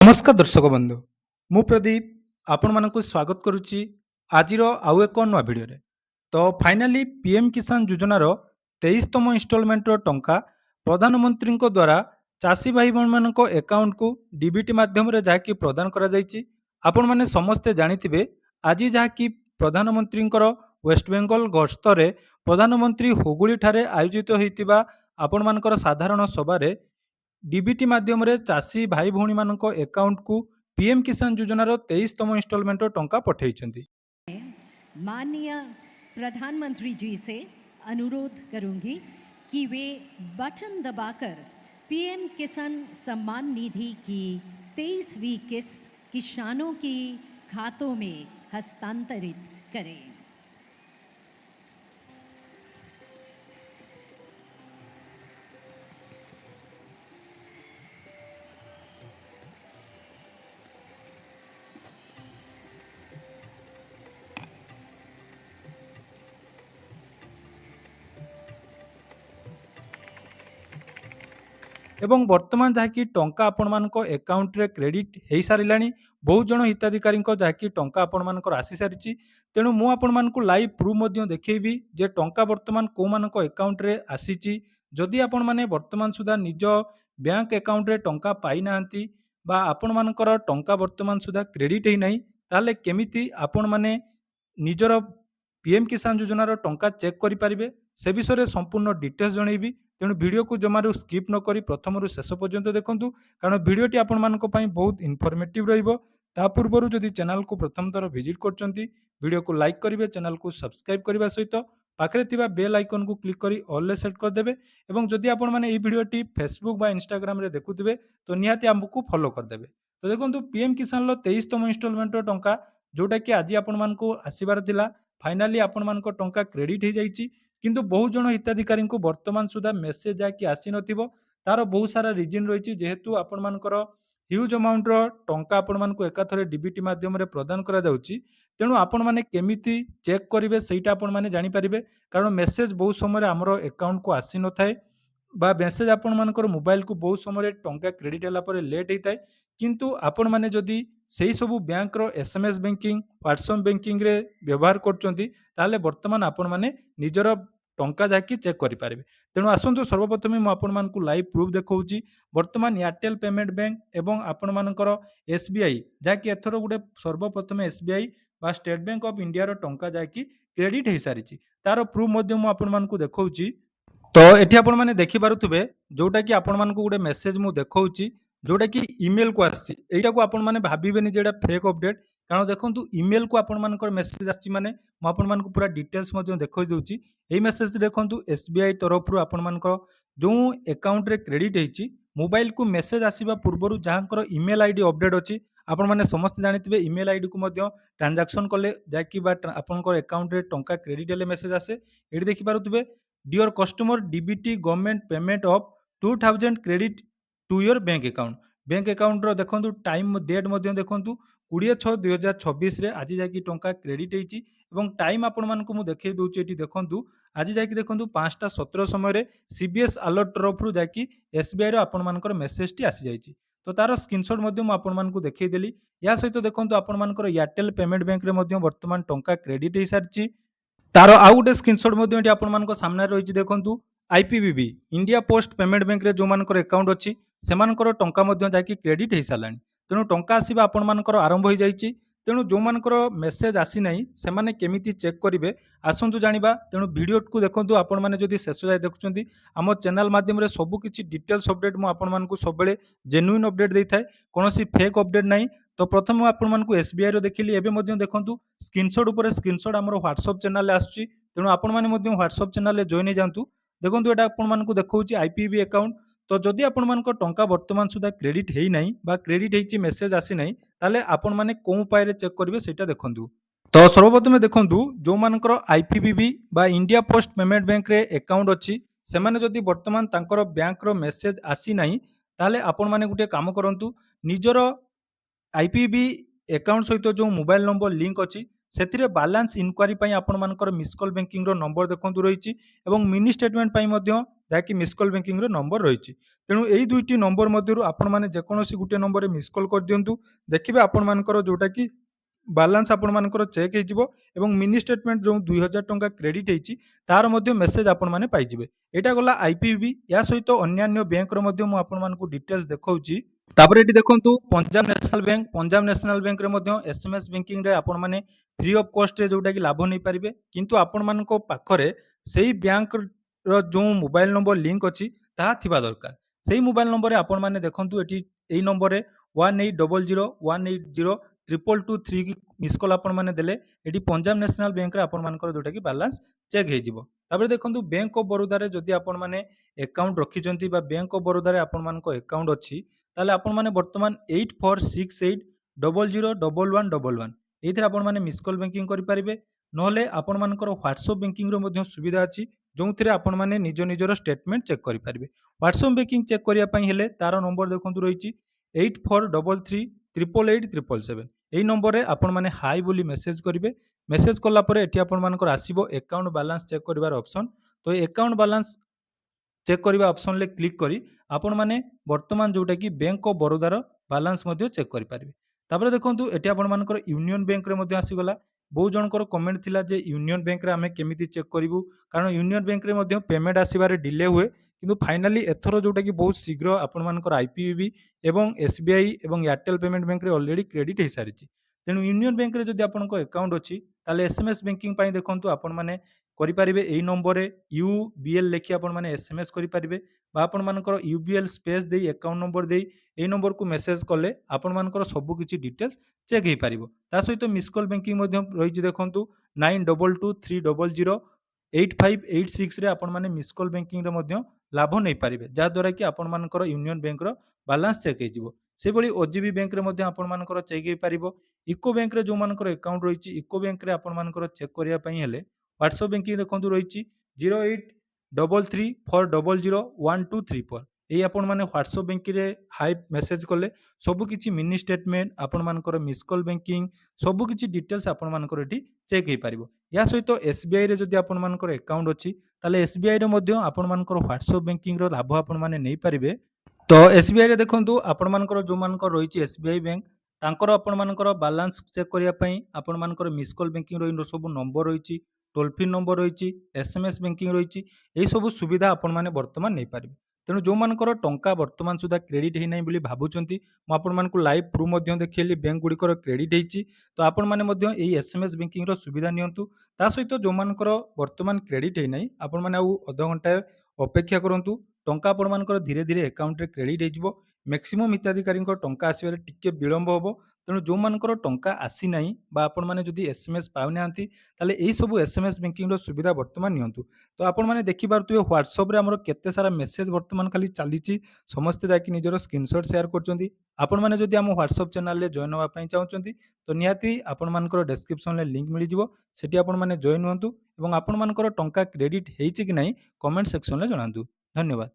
नमस्कार दर्शक बंधु मु प्रदीप आपण मानक स्वागत करुच्ची आज आउ एक नुआ भिडियो तो फाइनाली पीएम किसान योजनार 23तम इनस्टॉलमेंट टंका प्रधानमंत्री द्वारा चाषी भाई मान अकाउंट को डीबीटी माध्यम जहाँकि प्रदान करा आपण माने समस्ते जानिथिबे आज जहाँकि प्रधानमंत्री वेस्ट बेंगल गस्तरे प्रधानमंत्री हुगुली ठारे आयोजित होइतिबा आपण मानकर साधारण सभारे डीबीटी माध्यम चाषी भाई भौणी मानक अकाउंट को पीएम किसान योजनार 23तम इनस्टॉलमेंट टंका पठेइछन्ति। माननीय प्रधानमंत्री जी से अनुरोध करूंगी कि वे बटन दबाकर पीएम किसान सम्मान निधि की 23वीं किस्त किसानों की खातों में हस्तांतरित करें। एवं वर्तमान जहाँकि टंका आपण मानक अकाउंट रे क्रेडिट हो सारा बहुत जन हिताधिकारी जहाँकि टंका आपण मानकर आसी सारी तेणु मु आपण मानक लाइव प्रूफ देखी जे टंका वर्तमान को मानक अकाउंट रे आसीची जदि आपण माने वर्तमान सुधा निज बैंक अकाउंट रे टंका पाई नाहंती बा आपण मानकर टंका वर्तमान सुधा क्रेडिट ही नहीं ताले केमिति आपण माने निजर पीएम किसान योजनार टंका चेक करें से विषय संपूर्ण डिटेल्स जनइबी तेणु वीडियो को जमारू स्किप न करी प्रथम शेष पर्यंत देखूँ कारण वीडियोटी आपण मानक पई बहुत इनफॉर्मेटिव रहिबो। ता पूर्व जदि चैनल को प्रथम थर विजिट करचंती वीडियो को लाइक करेंगे चैनल को सब्सक्राइब करने सहित पाखरे थिबा बेल आइकन को क्लिक करी ऑल ले सेट कर देबे एवं जदि आपण माने ई वीडियोटी फेसबुक बा इंस्टाग्राम रे देखुथिबे तो निहाती हमकु फॉलो कर देबे। तो देखंतु पीएम किसान लो 23तम इनस्टॉलमेंट टंका जोटा कि आज आपण मानकु आसीबार थिला फाइनाली आपण मानको टंका क्रेडिट हो जाइछि किंतु बहुत जन हिताधिकारी वर्तमान सुधा मेसेज जाकि आसी नथिबो तार बहुत सारा रिजन रही जेहेतु आपण मानकर ह्यूज अमाउंट रो टंका आपण मानको एकाथरे डीबीटी माध्यम रे प्रदान करा जाउछि तेणु आपण माने केमिति चेक करिवे सेटा आपण माने जानि परिबे कारण मेसेज बहुत समय हमरो अकाउंट को आसी न थाए बा मेसेज आपण मानकर मोबाइल को बहुत समय टंका क्रेडिट होला पर लेट होता है किंतु आपण माने जदि सेही सबु बैंक रो एसएमएस बैंकिंग व्हाट्सएप बैंकिंग रे व्यवहार करचंती ताले वर्तमान आपण माने निजर टंका जाकि चेक करि पारिबे। तेणु आसंतु सर्वप्रथमे मु आपण मानकु लाइव प्रूफ देखौची वर्तमान एयरटेल पेमेंट बैंक एवं आपण मानकर एसबीआई जाकि एथरो गुडे सर्वप्रथमे एसबीआई बा स्टेट बैंक ऑफ इंडिया रो टंका जाकि क्रेडिट हे सारिची तार प्रूफ मध्ये मु आपण मानकु देखौची। तो एठी आपण माने देखि पारुथबे जोटा कि आपण मानकु गुडे मेसेज मु देखौची जोटा कि ईमेल को आसी एटा को आपण माने भाबिबेनी जेटा फेक अपडेट कारण देखंतु ईमेल को आपण मानकर मेसेज आसी माने मु आपण मानकु पूरा डिटेल्स मध्ये देखै दउची एई मेसेज देखंतु एसबीआई तरफ रु आपण मानकर जो अकाउंट रे क्रेडिट हेची मोबाइल को मेसेज आसीबा पूर्वरु जहांकर ईमेल आईडी अपडेट अछि आपण माने समस्त जानिथिबे ईमेल आईडी को मध्ये ट्रांजैक्शन कले जाकि बा आपनकर अकाउंट रे टंका क्रेडिट हेले मेसेज आसे एठी देखि पारुथबे dear customer DBT government payment of 2000 credit to your bank account रो देखंतु टाइम डेट मध्ये देखंतु 20/6/2026 रे आज जाकि टंका क्रेडिट हेची एवं टाइम आपण मानकु मु देखै दउची एठी देखंतु आज जाकि देखंतु 5:17 समय रे सीबीएस अलर्ट तरफ रु जाकि एसबीआई रो आपण मानकर मेसेज टी आसी जाईची तो तार स्क्रीनशॉट मध्ये मु आपण मानकु देखै देली या सहित देखंतु आपण मानकर एयरटेल पेमेंट बैंक रे मध्ये वर्तमान टंका क्रेडिट हे सारची तार आउ गोटे स्क्रीनशॉट मध्ये एठी आपण मानक सामने रहिची देखंतु आईपीबीबी इंडिया पोस्ट पेमेंट बैंक रे जो मानकर अकाउंट अछि सेमानकर टंका मध्ये जाकि क्रेडिट हे सालानी तेणु टंका आसीबा आपण मानकर आरंभ हो जाइछि तेणु जो मानकर मेसेज आसी नाही सेमाने केमिति चेक करिवे आसंतु जानिबा तेणु वीडियो को देखंतु आपण माने जदि शेष जाय देखुचंती हम चैनल माध्यम रे सब किछि डिटेल्स अपडेट मु आपण मानकु सबबेले जेन्युइन अपडेट देथाय कोनोसी फेक अपडेट नाही तो प्रथम आपण मानकु एसबीआई रो देखिली एबे मध्ये देखंतु स्क्रीनशॉट ऊपर स्क्रीनशॉट हमर व्हाट्सएप चैनल ले आसुची तेणु आपण माने मध्ये व्हाट्सएप चैनल ले जॉइन हे जांतु देखंतु एटा आपण मानकु देखौची आईपीबी अकाउंट तो जदि आपण मानक टंका वर्तमान सुधा क्रेडिट हेई नाही बा क्रेडिट हेची मेसेज आसी नाही ताले आपण माने को उपाय रे चेक करिवे सेटा देखंतु। तो सर्वप्रथमे देखंतु जो मानकर आईपीबीबी बा इंडिया पोस्ट पेमेंट बैंक रे अकाउंट अछि सेमाने जदि वर्तमान तांकर बैंक रो मेसेज आसी नाही ताले आपण माने गुटे काम करंतु निजरो आईपीबी अकाउंट सहित जो मोबाइल नंबर लिंक अछि ସେଥିରେ ବାଲାନ୍ସ ଇନକ୍ୱାରି ପାଇଁ ଆପଣମାନଙ୍କର ମିସ୍ କଲ୍ ବ୍ୟାଙ୍କିଙ୍ଗର ନମ୍ବର ଦେଖନ୍ତୁ ରହିଛି ଏବଂ ମିନି ଷ୍ଟେଟମେଣ୍ଟ ପାଇଁ ମଧ୍ୟ ଯାହାକି ମିସ୍ କଲ୍ ବ୍ୟାଙ୍କିଙ୍ଗର ନମ୍ବର ରହିଛି। ତେଣୁ ଏଇ ଦୁଇଟି ନମ୍ବର ମଧ୍ୟରୁ ଆପଣମାନେ ଯେକୌଣସି ଗୋଟିଏ ନମ୍ବରରେ ମିସ୍ କଲ୍ କରିଦିଅନ୍ତୁ। ଦେଖିବେ ଆପଣମାନଙ୍କର ଯୋଉଟାକି ବାଲାନ୍ସ ଆପଣମାନଙ୍କର ଚେକ୍ ହେଇଯିବ ଏବଂ ମିନି ଷ୍ଟେଟମେଣ୍ଟ ଯେଉଁ 2000 ଟଙ୍କା କ୍ରେଡିଟ୍ ହେଇଛି ତାର ମଧ୍ୟ ମେସେଜ ଆପଣମାନେ ପାଇଯିବେ। ଏଇଟା ଗଲା ଆଇପିବିବି। ଏହା ସହିତ ଅନ୍ୟାନ୍ୟ ବ୍ୟାଙ୍କର ମଧ୍ୟ ମୁଁ ଆପଣମାନଙ୍କୁ ଡିଟେଲ୍ସ ଦେଖାଉଛି। ତାପରେ ଏଠି ଦେଖନ୍ତୁ ପଞ୍ଜାବ ନ୍ୟାସନାଲ ବ୍ୟାଙ୍କରେ ମଧ୍ୟ ଏସଏମଏସ୍ ବ୍ୟାଙ୍କିଂରେ ଆପଣମାନେ ଫ୍ରି ଅଫ୍ କଷ୍ଟରେ ଯୋଉଟାକି ଲାଭ ନେଇପାରିବେ। କିନ୍ତୁ ଆପଣମାନଙ୍କ ପାଖରେ ସେଇ ବ୍ୟାଙ୍କର ଯେଉଁ ମୋବାଇଲ ନମ୍ବର ଲିଙ୍କ ଅଛି ତାହା ଥିବା ଦରକାର। ସେଇ ମୋବାଇଲ ନମ୍ବରରେ ଆପଣମାନେ ଦେଖନ୍ତୁ ଏଠି ଏଇ ନମ୍ବରରେ 1800180223 ମିସ୍ କଲ୍ ଆପଣମାନେ ଦେଲେ ଏଠି ପଞ୍ଜାବ ନ୍ୟାସନାଲ ବ୍ୟାଙ୍କରେ ଆପଣମାନଙ୍କର ଯୋଉଟାକି ବାଲାନ୍ସ ଚେକ୍ ହେଇଯିବ। ତାପରେ ଦେଖନ୍ତୁ ବ୍ୟାଙ୍କ ଅଫ୍ ବରୋଦାରେ ଯଦି ଆପଣମାନେ ଆକାଉଣ୍ଟ ରଖିଛନ୍ତି ବା ବ୍ୟାଙ୍କ ଅଫ୍ ବରୋଦାରେ ଆପଣମାନଙ୍କ ଆକାଉଣ୍ଟ ଅଛି ତାହେଲେ ଆପଣମାନେ ବର୍ତ୍ତମାନ 8468001111 ଏଇଥିରେ ଆପଣମାନେ ମିସ୍ କଲ୍ ବ୍ୟାଙ୍କିଂ କରିପାରିବେ। ନହେଲେ ଆପଣମାନଙ୍କର ହ୍ୱାଟ୍ସଆପ୍ ବ୍ୟାଙ୍କିଂର ମଧ୍ୟ ସୁବିଧା ଅଛି ଯେଉଁଥିରେ ଆପଣମାନେ ନିଜ ନିଜର ଷ୍ଟେଟମେଣ୍ଟ ଚେକ୍ କରିପାରିବେ। ହ୍ୱାଟ୍ସଆପ୍ ବ୍ୟାଙ୍କିଂ ଚେକ୍ କରିବା ପାଇଁ ହେଲେ ତାର ନମ୍ବର ଦେଖନ୍ତୁ ରହିଛି 8433888777। এই নম্বরে ଆପଣମାନେ ହାଇ ବୋଲି ମେସେଜ କରିବେ। ମେସେଜ କଲା ପରେ ଏଠି ଆପଣମାନଙ୍କର ଆସିବ ଆକାଉଣ୍ଟ ବାଲାନ୍ସ ଚେକ୍ କରିବାର ଅପସନ୍। ତ ଏ ଆକାଉଣ୍ଟ ବାଲାନ୍ସ ଚେକ୍ କରିବା ଅପସନ୍ରେ କ୍ଲିକ୍ କରି ଆପଣମାନେ ବର୍ତ୍ତମାନ ଯେଉଁଟାକି ବ୍ୟାଙ୍କ ଅଫ୍ ବରୋଦାର ବାଲାନ୍ସ ମଧ୍ୟ ଚେକ୍ କରିପାରିବେ। ତାପରେ ଦେଖନ୍ତୁ ଏଠି ଆପଣମାନଙ୍କର ୟୁନିୟନ ବ୍ୟାଙ୍କରେ ମଧ୍ୟ ଆସିଗଲା। ବହୁ ଜଣଙ୍କର କମେଣ୍ଟ ଥିଲା ଯେ ୟୁନିୟନ ବ୍ୟାଙ୍କରେ ଆମେ କେମିତି ଚେକ୍ କରିବୁ, କାରଣ ୟୁନିୟନ ବ୍ୟାଙ୍କରେ ମଧ୍ୟ ପେମେଣ୍ଟ ଆସିବାରେ ଡିଲେ ହୁଏ। କିନ୍ତୁ ଫାଇନାଲି ଏଥର ଯେଉଁଟାକି ବହୁତ ଶୀଘ୍ର ଆପଣମାନଙ୍କର ଆଇପିବିବି ଏବଂ ଏସବିଆଇ ଏବଂ ଏୟାରଟେଲ ପେମେଣ୍ଟ ବ୍ୟାଙ୍କରେ ଅଲରେଡି କ୍ରେଡିଟ୍ ହେଇସାରିଛି। ତେଣୁ ୟୁନିୟନ ବ୍ୟାଙ୍କରେ ଯଦି ଆପଣଙ୍କ ଆକାଉଣ୍ଟ ଅଛି ତାହେଲେ ଏସଏମଏସ୍ ବ୍ୟାଙ୍କିଂ ପାଇଁ ଦେଖନ୍ତୁ ଆପଣମାନେ କରିପାରିବେ ଏଇ ନମ୍ବରରେ ୟୁବିଏଲ୍ ଲେଖି ଆପଣମାନେ ଏସଏମଏସ୍ କରିପାରିବେ ବା ଆପଣମାନଙ୍କର ୟୁବିଏଲ୍ ସ୍ପେସ୍ ଦେଇ ଆକାଉଣ୍ଟ ନମ୍ବର ଦେଇ ଏଇ ନମ୍ବରକୁ ମେସେଜ କଲେ ଆପଣମାନଙ୍କର ସବୁ କିଛି ଡିଟେଲ୍ସ ଚେକ୍ ହେଇପାରିବ। ତା ସହିତ ମିସ୍ କଲ୍ ବ୍ୟାଙ୍କିଂ ମଧ୍ୟ ରହିଛି ଦେଖନ୍ତୁ 9223008586ରେ ଆପଣମାନେ ମିସ୍ କଲ୍ ବ୍ୟାଙ୍କିଂରେ ମଧ୍ୟ ଲାଭ ନେଇପାରିବେ, ଯାହାଦ୍ୱାରା କି ଆପଣମାନଙ୍କର ୟୁନିୟନ ବ୍ୟାଙ୍କର ବାଲାନ୍ସ ଚେକ୍ ହେଇଯିବ। ସେଭଳି ଓଜିବି ବ୍ୟାଙ୍କରେ ମଧ୍ୟ ଆପଣମାନଙ୍କର ଚେକ୍ ହେଇପାରିବ। ଇକୋ ବ୍ୟାଙ୍କରେ ଯେଉଁମାନଙ୍କର ଆକାଉଣ୍ଟ ରହିଛି ଇକୋ ବ୍ୟାଙ୍କରେ ଆପଣମାନଙ୍କର ଚେକ୍ କରିବା ପାଇଁ ହେଲେ ହ୍ୱାଟ୍ସଆପ୍ ବ୍ୟାଙ୍କିଂ ଦେଖନ୍ତୁ ରହିଛି 0833400123 ଏଇ ଆପଣମାନେ ହ୍ୱାଟ୍ସଆପ୍ ବ୍ୟାଙ୍କିଂରେ ହାଇ ମେସେଜ କଲେ ସବୁକିଛି ମିନି ଷ୍ଟେଟମେଣ୍ଟ ଆପଣମାନଙ୍କର ମିସ୍ କଲ୍ ବ୍ୟାଙ୍କିଂ ସବୁକିଛି ଡିଟେଲ୍ସ ଆପଣମାନଙ୍କର ଏଠି ଚେକ୍ ହେଇପାରିବ। ଏହା ସହିତ ଏସବିଆଇରେ ଯଦି ଆପଣମାନଙ୍କର ଆକାଉଣ୍ଟ ଅଛି ତାହେଲେ ଏସବିଆଇରେ ମଧ୍ୟ ଆପଣମାନଙ୍କର ହ୍ୱାଟ୍ସଆପ୍ ବ୍ୟାଙ୍କିଂର ଲାଭ ଆପଣମାନେ ନେଇପାରିବେ। ତ ଏସବିଆଇରେ ଦେଖନ୍ତୁ ଆପଣମାନଙ୍କର ଯେଉଁମାନଙ୍କର ରହିଛି ଏସବିଆଇ ବ୍ୟାଙ୍କ ତାଙ୍କର ଆପଣମାନଙ୍କର ବାଲାନ୍ସ ଚେକ୍ କରିବା ପାଇଁ ଆପଣମାନଙ୍କର ମିସ୍ କଲ୍ ବ୍ୟାଙ୍କିଂର ସବୁ ନମ୍ବର ରହିଛି, ଟୋଲ୍ ଫ୍ରି ନମ୍ବର ରହିଛି, ଏସଏମଏସ୍ ବ୍ୟାଙ୍କିଂ ରହିଛି। ଏହିସବୁ ସୁବିଧା ଆପଣମାନେ ବର୍ତ୍ତମାନ ନେଇପାରିବେ। ତେଣୁ ଯେଉଁମାନଙ୍କର ଟଙ୍କା ବର୍ତ୍ତମାନ ସୁଦ୍ଧା କ୍ରେଡିଟ୍ ହେଇନାହିଁ ବୋଲି ଭାବୁଛନ୍ତି ମୁଁ ଆପଣମାନଙ୍କୁ ଲାଇଭ୍ ପ୍ରୁଫ୍ ମଧ୍ୟ ଦେଖେଇଲି ବ୍ୟାଙ୍କ ଗୁଡ଼ିକର କ୍ରେଡିଟ୍ ହେଇଛି। ତ ଆପଣମାନେ ମଧ୍ୟ ଏଇ ଏସଏମଏସ୍ ବ୍ୟାଙ୍କିଂର ସୁବିଧା ନିଅନ୍ତୁ। ତା ସହିତ ଯେଉଁମାନଙ୍କର ବର୍ତ୍ତମାନ କ୍ରେଡିଟ୍ ହେଇନାହିଁ ଆପଣମାନେ ଆଉ ଅଧଘଣ୍ଟାଏ ଅପେକ୍ଷା କରନ୍ତୁ। ଟଙ୍କା ଆପଣମାନଙ୍କର ଧୀରେ ଧୀରେ ଆକାଉଣ୍ଟରେ କ୍ରେଡିଟ୍ ହେଇଯିବ। ମ୍ୟାକ୍ସିମମ୍ ହିତାଧିକାରୀଙ୍କ ଟଙ୍କା ଆସିବାରେ ଟିକେ ବିଳମ୍ବ ହେବ। ତେଣୁ ଯେଉଁମାନଙ୍କର ଟଙ୍କା ଆସିନାହିଁ ବା ଆପଣମାନେ ଯଦି ଏସଏମଏସ୍ ପାଉନାହାନ୍ତି ତାହେଲେ ଏହିସବୁ ଏସଏମଏସ୍ ବ୍ୟାଙ୍କିଂର ସୁବିଧା ବର୍ତ୍ତମାନ ନିଅନ୍ତୁ। ତ ଆପଣମାନେ ଦେଖିପାରୁଥିବେ ହ୍ୱାଟ୍ସଆପ୍ରେ ଆମର କେତେ ସାରା ମେସେଜ ବର୍ତ୍ତମାନ ଖାଲି ଚାଲିଛି। ସମସ୍ତେ ଯାଇକି ନିଜର ସ୍କ୍ରିନଶଟ୍ ସେୟାର କରୁଛନ୍ତି। ଆପଣମାନେ ଯଦି ଆମ ହ୍ୱାଟ୍ସଆପ୍ ଚ୍ୟାନେଲରେ ଜଏନ୍ ହେବା ପାଇଁ ଚାହୁଁଛନ୍ତି ତ ନିହାତି ଆପଣମାନଙ୍କର ଡେସ୍କ୍ରିପସନରେ ଲିଙ୍କ ମିଳିଯିବ। ସେଠି ଆପଣମାନେ ଜଏନ୍ ହୁଅନ୍ତୁ ଏବଂ ଆପଣମାନଙ୍କର ଟଙ୍କା କ୍ରେଡିଟ୍ ହେଇଛି କି ନାହିଁ କମେଣ୍ଟ ସେକ୍ସନରେ ଜଣାନ୍ତୁ। ଧନ୍ୟବାଦ।